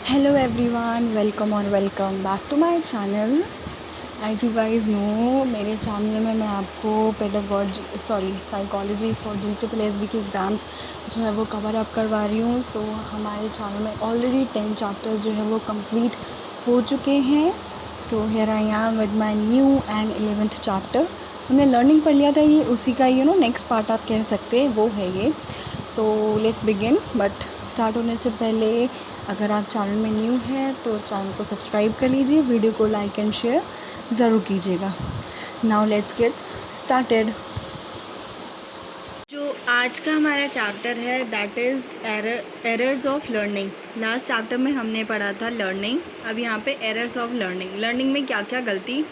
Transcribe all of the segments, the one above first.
Hello everyone, welcome back to my channel. As you guys know, मेरे channel में मैं आपको साइकोलॉजी फॉर DSSB के एग्ज़ाम्स जो है वो कवर अप करवा रही हूँ. सो हमारे चैनल में ऑलरेडी 10 चैप्टर्स जो है वो कंप्लीट हो चुके हैं. So here I am with my new and 11th chapter. हमने लर्निंग पढ़ लिया था, ये उसी का नेक्स्ट पार्ट आप कह सकते हैं, वो है ये. So let's begin. But start होने से पहले अगर आप चैनल में न्यू हैं तो चैनल को सब्सक्राइब कर लीजिए, वीडियो को लाइक एंड शेयर ज़रूर कीजिएगा. Now let's get started. जो आज का हमारा चैप्टर है that is errors of learning. Last chapter में हमने पढ़ा था लर्निंग, अब यहाँ पे एरर्स ऑफ लर्निंग. लर्निंग में क्या क्या गलती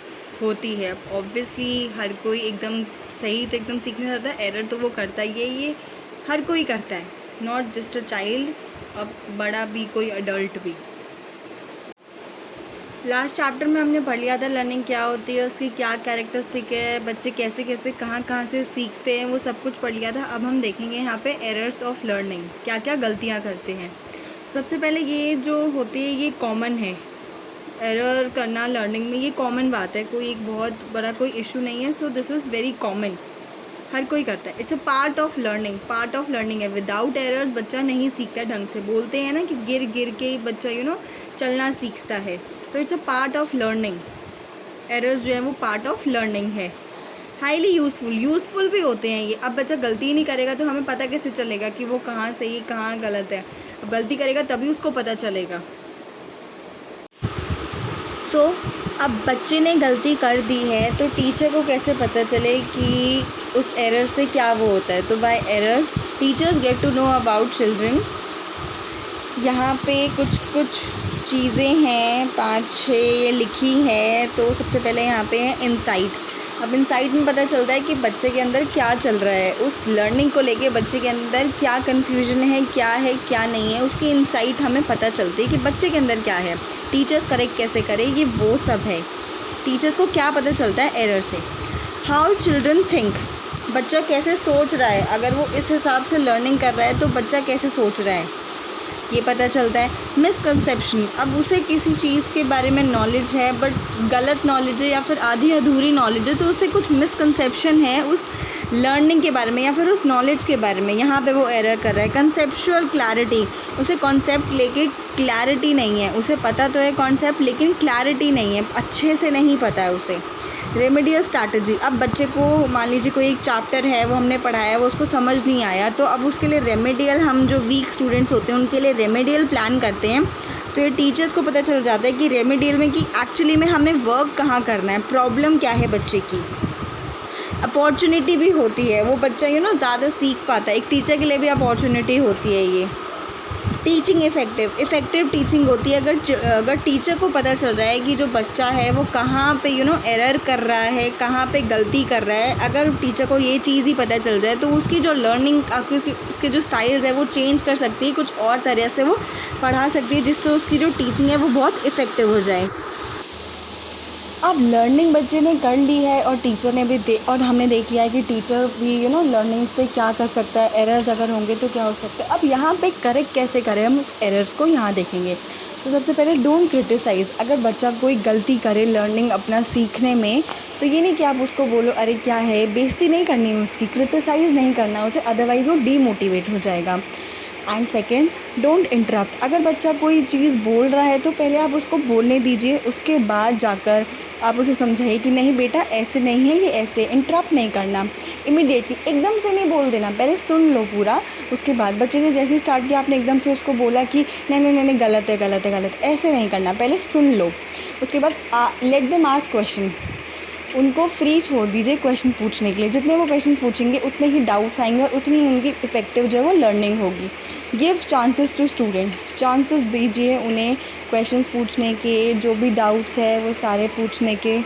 होती है. ऑब्वियसली हर कोई एकदम सही तो एकदम सीखने जाता है, एरर तो वो करता ही है, ये हर कोई करता है, नॉट जस्ट अ चाइल्ड, अब बड़ा भी, कोई अडल्ट भी. लास्ट चैप्टर में हमने पढ़ लिया था लर्निंग क्या होती है, उसकी क्या कैरेक्टरिस्टिक है, बच्चे कैसे कैसे कहाँ से सीखते हैं, वो सब कुछ पढ़ लिया था. अब हम देखेंगे यहाँ पे एरर्स ऑफ लर्निंग, क्या क्या गलतियाँ करते हैं. सबसे पहले ये जो होती है ये कॉमन है, एरर करना लर्निंग में ये कॉमन बात है, कोई एक बहुत बड़ा कोई इशू नहीं है. So this is very common, हर कोई करता है. It's a part of learning है. विदाउट एरर्स बच्चा नहीं सीखता ढंग से. बोलते हैं ना कि गिर गिर के बच्चा चलना सीखता है, तो it's a part of learning. Errors जो है वो पार्ट ऑफ लर्निंग है. हाईली यूज़फुल भी होते हैं ये. अब बच्चा गलती ही नहीं करेगा तो हमें पता कैसे चलेगा कि वो कहाँ सही कहाँ गलत है. अब गलती करेगा तभी उसको पता चलेगा. सो अब बच्चे ने गलती कर दी है तो टीचर को कैसे पता चले कि उस एरर से क्या वो होता है. तो by errors teachers get to know about children. यहाँ पे कुछ चीज़ें हैं, 5-6 ये लिखी है. तो सबसे पहले यहाँ पे है इंसाइट. अब इंसाइट में पता चलता है कि बच्चे के अंदर क्या चल रहा है, उस लर्निंग को लेके बच्चे के अंदर क्या कन्फ्यूजन है क्या नहीं है, उसकी इंसाइट हमें पता चलती है कि बच्चे के अंदर क्या है. टीचर्स करेक्ट कैसे करें, ये वो सब है. टीचर्स को क्या पता चलता है एरर से. हाउ चिल्ड्रन थिंक, बच्चा कैसे सोच रहा है, अगर वो इस हिसाब से लर्निंग कर रहा है तो बच्चा कैसे सोच रहा है ये पता चलता है. मिसकंसेप्शन, अब उसे किसी चीज़ के बारे में नॉलेज है बट गलत नॉलेज है या फिर आधी अधूरी नॉलेज है, तो उसे कुछ मिसकंसेप्शन है उस लर्निंग के बारे में या फिर उस नॉलेज के बारे में, यहाँ पे वो एरर कर रहा है. कंसेप्चुअल क्लैरिटी, उसे कॉन्सेप्ट लेके क्लैरिटी नहीं है, उसे पता तो है कॉन्सेप्ट लेकिन क्लैरिटी नहीं है, अच्छे से नहीं पता है उसे. रेमेडियल स्ट्रैटेजी, अब बच्चे को मान लीजिए कोई एक चैप्टर है वो हमने पढ़ाया, वो उसको समझ नहीं आया, तो अब उसके लिए रेमेडियल, हम जो वीक स्टूडेंट्स होते हैं उनके लिए रेमेडियल प्लान करते हैं. तो ये टीचर्स को पता चल जाता है कि रेमेडियल में कि एक्चुअली में हमें वर्क कहाँ करना है, प्रॉब्लम क्या है बच्चे की. अपॉर्चुनिटी भी होती है, वो बच्चा ज़्यादा सीख पाता है, एक टीचर के लिए भी अपॉर्चुनिटी होती है ये. टीचिंग इफ़ेक्टिव टीचिंग होती है अगर टीचर को पता चल रहा है कि जो बच्चा है वो कहाँ पे एरर कर रहा है, कहाँ पे गलती कर रहा है. अगर टीचर को ये चीज़ ही पता चल जाए तो उसकी जो लर्निंग, क्योंकि उसके जो स्टाइल्स है वो चेंज कर सकती है, कुछ और तरह से वो पढ़ा सकती है जिससे उसकी जो टीचिंग है वो बहुत इफ़ेक्टिव हो जाए. अब लर्निंग बच्चे ने कर ली है और टीचर ने भी और हमने देख लिया है कि टीचर भी लर्निंग से क्या कर सकता है, एरर्स अगर होंगे तो क्या हो सकता है. अब यहाँ पे करेक्ट कैसे करें हम उस एरर्स को, यहाँ देखेंगे. तो सबसे पहले डोंट क्रिटिसाइज़. अगर बच्चा कोई गलती करे लर्निंग अपना सीखने में, तो ये नहीं कि आप उसको बोलो अरे क्या है, बेइज्जती नहीं करनी है उसकी, क्रिटिसाइज़ नहीं करना उसे, अदरवाइज़ वो डीमोटिवेट हो जाएगा. And second, don't interrupt. अगर बच्चा कोई चीज़ बोल रहा है तो पहले आप उसको बोलने दीजिए, उसके बाद जाकर आप उसे समझाइए कि नहीं बेटा ऐसे नहीं है, ये ऐसे. इंटरप्ट नहीं करना इमीडिएटली, एकदम से नहीं बोल देना, पहले सुन लो पूरा. उसके बाद बच्चे ने जैसे ही स्टार्ट किया आपने एकदम से उसको बोला कि नहीं गलत है, ऐसे नहीं करना, पहले सुन लो. उसके बाद लेट देम आस्क क्वेश्चन, उनको फ्री छोड़ दीजिए क्वेश्चन पूछने के लिए. जितने वो क्वेश्चन पूछेंगे उतने ही डाउट्स आएंगे और उतनी ही उनकी इफ़ेक्टिव जो है वो लर्निंग होगी. Give chances to student, chances दीजिए उन्हें क्वेश्चंस पूछने के, जो भी डाउट्स है वो सारे पूछने के.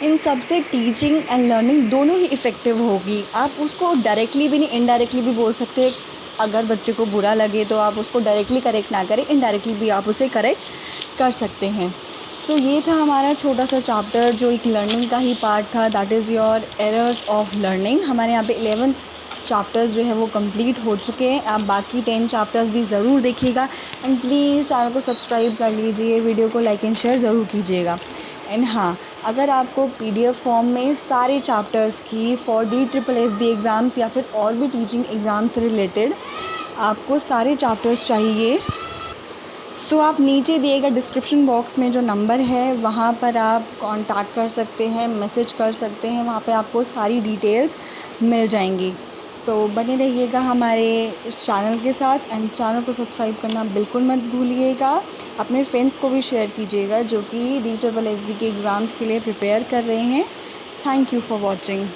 इन सब से टीचिंग एंड लर्निंग दोनों ही इफ़ेक्टिव होगी. आप उसको डायरेक्टली भी नहीं, इनडायरेक्टली भी बोल सकते हैं. अगर बच्चे को बुरा लगे तो आप उसको डायरेक्टली करेक्ट ना करें, इनडायरेक्टली भी आप उसे करेक्ट कर सकते हैं. तो ये था हमारा छोटा सा चैप्टर जो एक लर्निंग का ही पार्ट था, that is your errors of learning. हमारे यहाँ पे 11 चैप्टर्स जो है वो कंप्लीट हो चुके हैं। आप बाकी 10 चैप्टर्स भी ज़रूर देखिएगा एंड प्लीज़ चैनल को सब्सक्राइब कर लीजिए, वीडियो को लाइक एंड शेयर ज़रूर कीजिएगा। एंड हाँ, अगर आपको PDF फॉर्म में सारे चैप्टर्स की फॉर DSSB एग्ज़ाम्स या फिर और भी टीचिंग एग्ज़ाम से रिलेटेड आपको सारे चैप्टर्स चाहिए, सो आप नीचे दिए गए डिस्क्रिप्शन बॉक्स में जो नंबर है वहाँ पर आप कांटेक्ट कर सकते हैं, मैसेज कर सकते हैं, वहाँ पे आपको सारी डिटेल्स मिल जाएंगी। सो बने रहिएगा हमारे इस चैनल के साथ एंड चैनल को सब्सक्राइब करना बिल्कुल मत भूलिएगा। अपने फ्रेंड्स को भी शेयर कीजिएगा जो कि DSSB के एग्ज़ाम्स के लिए प्रिपेयर कर रहे हैं। Thank you for watching.